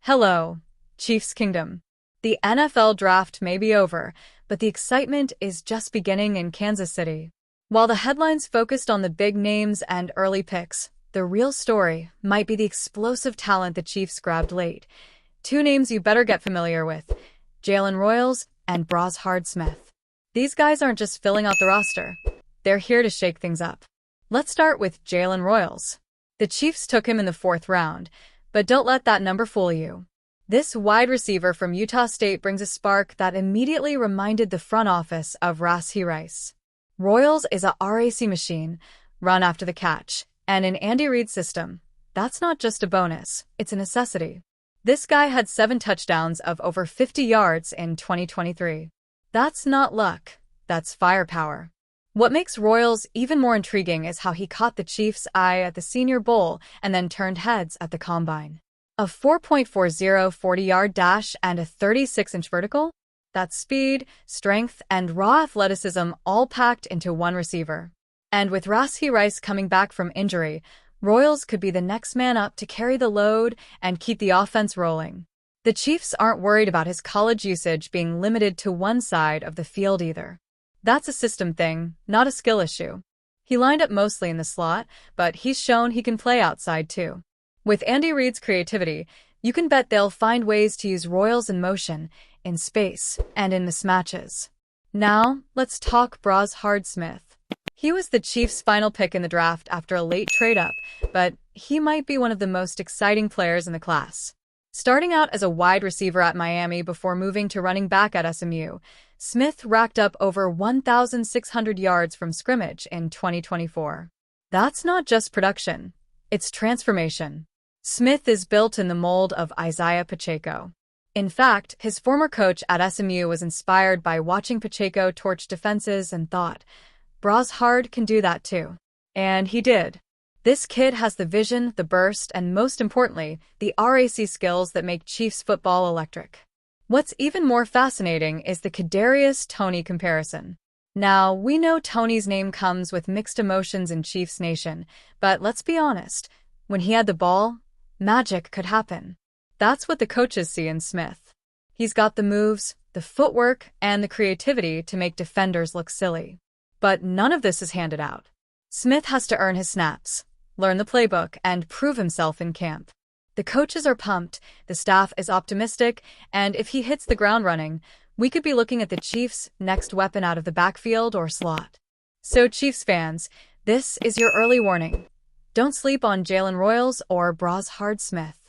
Hello, Chiefs Kingdom. The NFL draft may be over, but the excitement is just beginning in Kansas City. While the headlines focused on the big names and early picks, the real story might be the explosive talent the Chiefs grabbed late. Two names you better get familiar with: Jalen Royals and Brashard Smith. These guys aren't just filling out the roster. They're here to shake things up. Let's start with Jalen Royals. The Chiefs took him in the 4th round, but don't let that number fool you. This wide receiver from Utah State brings a spark that immediately reminded the front office of Rashee Rice. Royals is a RAC machine, run after the catch, and in Andy Reid's system, that's not just a bonus, it's a necessity. This guy had 7 touchdowns of over 50 yards in 2023. That's not luck, that's firepower. What makes Royals even more intriguing is how he caught the Chiefs' eye at the Senior Bowl and then turned heads at the Combine. A 4.40 40-yard dash and a 36-inch vertical? That's speed, strength, and raw athleticism all packed into one receiver. And with Rashee Rice coming back from injury, Royals could be the next man up to carry the load and keep the offense rolling. The Chiefs aren't worried about his college usage being limited to one side of the field either. That's a system thing, not a skill issue. He lined up mostly in the slot, but he's shown he can play outside too. With Andy Reid's creativity, you can bet they'll find ways to use Royals in motion, in space, and in mismatches. Now, let's talk Brashard Smith. He was the Chiefs' final pick in the draft after a late trade-up, but he might be one of the most exciting players in the class. Starting out as a wide receiver at Miami before moving to running back at SMU, Smith racked up over 1,600 yards from scrimmage in 2024. That's not just production, it's transformation. Smith is built in the mold of Isaiah Pacheco. In fact, his former coach at SMU was inspired by watching Pacheco torch defenses and thought, Brashard can do that too. And he did. This kid has the vision, the burst, and most importantly, the RAC skills that make Chiefs football electric. What's even more fascinating is the Kadarius Toney comparison. Now, we know Toney's name comes with mixed emotions in Chiefs Nation, but let's be honest, when he had the ball, magic could happen. That's what the coaches see in Smith. He's got the moves, the footwork, and the creativity to make defenders look silly. But none of this is handed out. Smith has to earn his snaps, learn the playbook, and prove himself in camp. The coaches are pumped, the staff is optimistic, and if he hits the ground running, we could be looking at the Chiefs' next weapon out of the backfield or slot. So Chiefs fans, this is your early warning. Don't sleep on Jalen Royals or Brashard Smith.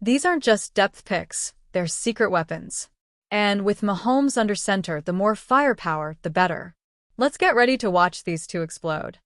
These aren't just depth picks, they're secret weapons. And with Mahomes under center, the more firepower, the better. Let's get ready to watch these two explode.